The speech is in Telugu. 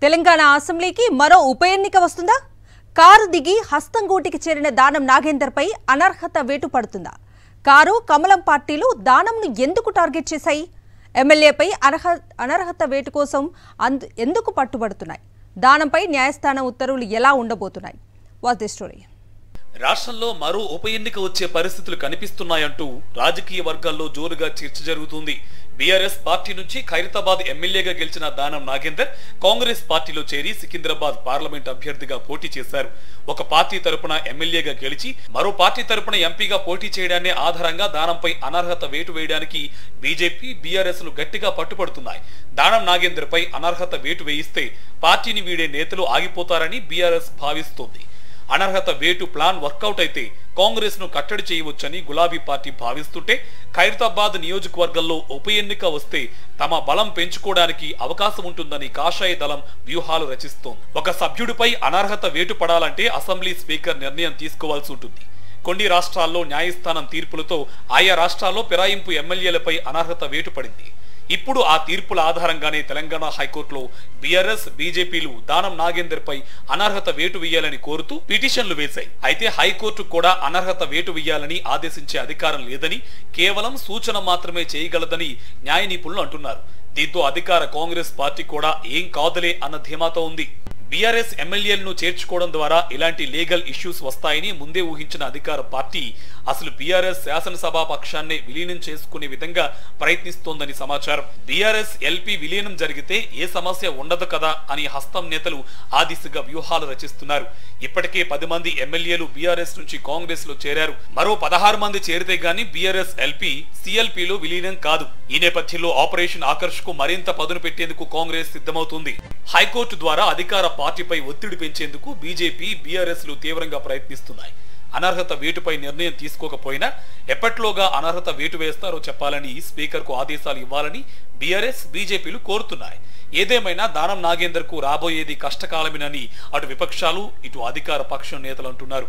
తెలంగాణ అసెంబ్లీకి మరో ఉప ఎన్నిక వస్తుందా? కారు దిగి హస్తంగూటికి చేరిన దానం నాగేందర్పై అనర్హత వేటు పడుతుందా? కారు కమలం పార్టీలు దానంను ఎందుకు టార్గెట్ చేశాయి? ఎమ్మెల్యేపై అనర్హత వేటు కోసం ఎందుకు పట్టుబడుతున్నాయి? దానంపై న్యాయస్థానం ఉత్తర్వులు ఎలా ఉండబోతున్నాయి? Watch the story. రాష్ట్రంలో మరో ఉప ఎన్నిక వచ్చే పరిస్థితులు కనిపిస్తున్నాయంటూ రాజకీయ వర్గాల్లో జోరుగా చర్చ జరుగుతుంది. బీఆర్ఎస్ పార్టీ నుంచి ఖైరతాబాద్ ఎమ్మెల్యేగా గెలిచిన దానం నాగేందర్ కాంగ్రెస్ పార్టీలో చేరి సికింద్రాబాద్ పార్లమెంట్ అభ్యర్థిగా పోటీ చేశారు. ఒక పార్టీ తరపున ఎమ్మెల్యేగా గెలిచి మరో పార్టీ తరపున ఎంపీగా పోటీ చేయడాన్ని ఆధారంగా దానంపై అనర్హత వేటు వేయడానికి బీజేపీ, బీఆర్ఎస్ లు గట్టిగా పట్టుపడుతున్నాయి. దానం నాగేందర్ పై అనర్హత వేటు వేయిస్తే పార్టీని వీడే నేతలు ఆగిపోతారని బీఆర్ఎస్ భావిస్తోంది. అనర్హత వేటు ప్లాన్ వర్కౌట్ అయితే కాంగ్రెస్ ను కట్టడి చేయవచ్చని గులాబీ పార్టీ భావిస్తుంటే, ఖైరతాబాద్ నియోజకవర్గంలో ఉప ఎన్నిక వస్తే తమ బలం పెంచుకోవడానికి అవకాశం ఉంటుందని కాషాయ దళం వ్యూహాలు రచిస్తోంది. ఒక సభ్యుడిపై అనర్హత వేటు పడాలంటే అసెంబ్లీ స్పీకర్ నిర్ణయం తీసుకోవాల్సి ఉంటుంది. కొన్ని రాష్ట్రాల్లో న్యాయస్థానం తీర్పులతో ఆయా రాష్ట్రాల్లో ఫిరాయింపు ఎమ్మెల్యేలపై అనర్హత వేటు పడింది. ఇప్పుడు ఆ తీర్పుల ఆధారంగానే తెలంగాణ హైకోర్టులో బీఆర్ఎస్, బీజేపీలు దానం నాగేందర్ పై అనర్హత వేటు వేయాలని కోరుతూ పిటిషన్లు వేశాయి. అయితే హైకోర్టు కూడా అనర్హత వేటు వేయాలని ఆదేశించే అధికారం లేదని, కేవలం సూచన మాత్రమే చేయగలదని న్యాయ నిపుణులు అంటున్నారు. దీంతో అధికార కాంగ్రెస్ పార్టీ కూడా ఏం కాదులే అన్న ధీమాతో ఉంది. బీఆర్ఎస్ ఎమ్మెల్యేలను చేర్చుకోవడం ద్వారా ఇలాంటి లీగల్ ఇష్యూస్ వస్తాయని ముందే ఊహించిన అధికార పార్టీ అసలు బీఆర్ఎస్ శాసనసభా పక్షాన్ని విలీనం చేసుకునే విధంగా ప్రయత్నిస్తోందని సమాచారం. బీఆర్ఎస్ ఎల్పీ విలీనం జరిగితే ఏ సమస్య ఉండదు కదా అని హస్తం నేతలు ఆ దిశగా వ్యూహాలు రచిస్తున్నారు. ఇప్పటికే 10 మంది ఎమ్మెల్యేలు బీఆర్ఎస్ నుంచి కాంగ్రెస్ లో చేరారు. మరో 16 మంది చేరితే గానీ బీఆర్ఎస్ ఎల్పీ సిఎల్పీలో విలీనం కాదు. ఈ నేపథ్యంలో ఆపరేషన్ ఆకర్ష్ కు మరింత పదును పెట్టేందుకు కాంగ్రెస్ సిద్ధమవుతుంది. హైకోర్టు ద్వారా అధికార పార్టీపై ఒత్తిడి పెంచేందుకు బీజేపీ, బీఆర్ఎస్ లు తీవ్రంగా ప్రయత్నిస్తున్నాయి. అనర్హత వేటుపై నిర్ణయం తీసుకోకపోయినా ఎప్పట్లోగా అనర్హత వేటు వేస్తారో చెప్పాలని స్పీకర్ కు ఆదేశాలు ఇవ్వాలని బీఆర్ఎస్, బీజేపీలు కోరుతున్నాయి. ఏదేమైనా దానం నాగేందర్ కు రాబోయేది కష్టకాలమేనని అటు విపక్షాలు, ఇటు అధికార పక్షం నేతలు అంటున్నారు.